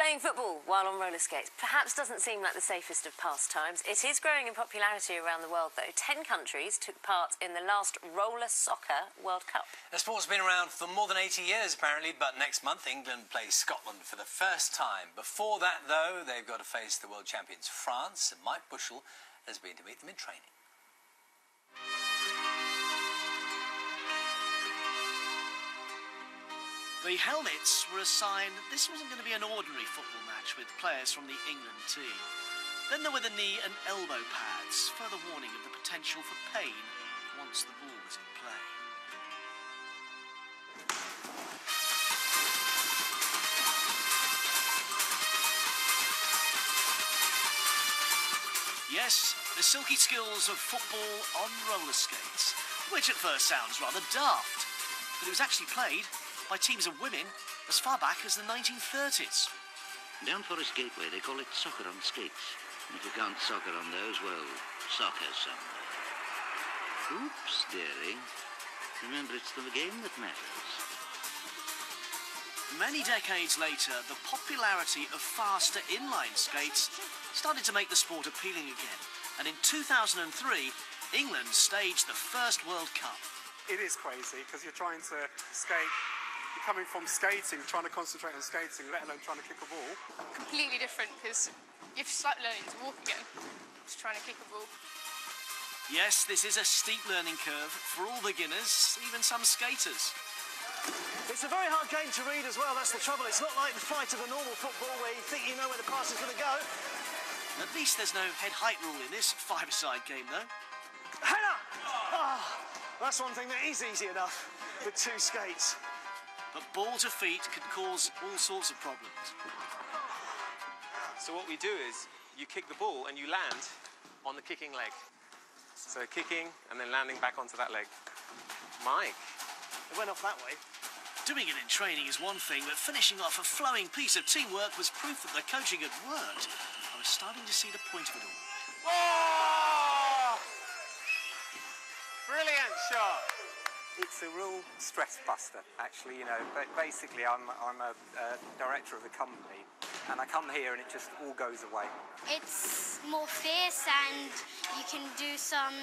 Playing football while on roller skates perhaps doesn't seem like the safest of pastimes. It is growing in popularity around the world, though. 10 countries took part in the last Roller Soccer World Cup. The sport's been around for more than 80 years, apparently, but next month England plays Scotland for the first time. Before that, though, they've got to face the world champions France, and Mike Bushell has been to meet them in training. The helmets were a sign that this wasn't going to be an ordinary football match with players from the England team. Then there were the knee and elbow pads, further warning of the potential for pain once the ball was in play. Yes, the silky skills of football on roller skates, which at first sounds rather daft, but it was actually played by teams of women as far back as the 1930s. Down Forest Gateway, they call it soccer on skates. And if you count soccer on those, well, soccer somewhere. Oops, dearie. Remember, it's the game that matters. Many decades later, the popularity of faster inline skates started to make the sport appealing again. And in 2003, England staged the first World Cup. It is crazy, because you're trying to skate. You're coming from skating, trying to concentrate on skating, let alone trying to kick a ball. Completely different, because you're like learning to walk again, just trying to kick a ball. Yes, this is a steep learning curve for all beginners, even some skaters. It's a very hard game to read as well, that's the trouble. It's not like the fight of a normal football where you think you know where the pass is going to go. At least there's no head height rule in this five-a-side game, though. Header! Oh, that's one thing that is easy enough with two skates. But ball to feet can cause all sorts of problems. So what we do is you kick the ball and you land on the kicking leg. So kicking and then landing back onto that leg. Mike. It went off that way. Doing it in training is one thing, but finishing off a flowing piece of teamwork was proof that the coaching had worked. I was starting to see the point of it all. Oh! Brilliant shot. It's a real stress buster, actually, you know. But basically, I'm a director of the company, and I come here and it just all goes away. It's more fierce, and you can do some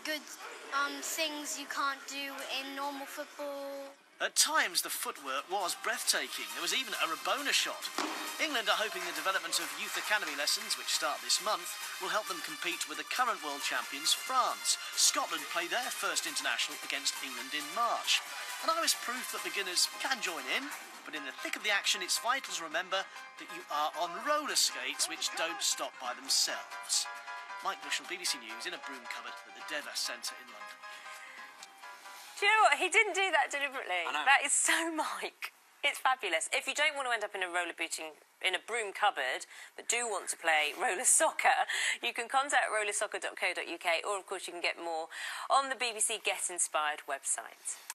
good things you can't do in normal football. At times, the footwork was breathtaking. There was even a Rabona shot. England are hoping the development of youth academy lessons, which start this month, will help them compete with the current world champions, France. Scotland play their first international against England in March. And I was proof that beginners can join in, but in the thick of the action, it's vital to remember that you are on roller skates, which don't stop by themselves. Mike Bushell, BBC News, in a broom cupboard at the Deva Centre in London. Do you know what? He didn't do that deliberately. I know. That is so Mike. It's fabulous. If you don't want to end up in a a broom cupboard, but do want to play roller soccer, you can contact rollersoccer.co.uk, or of course you can get more on the BBC Get Inspired website.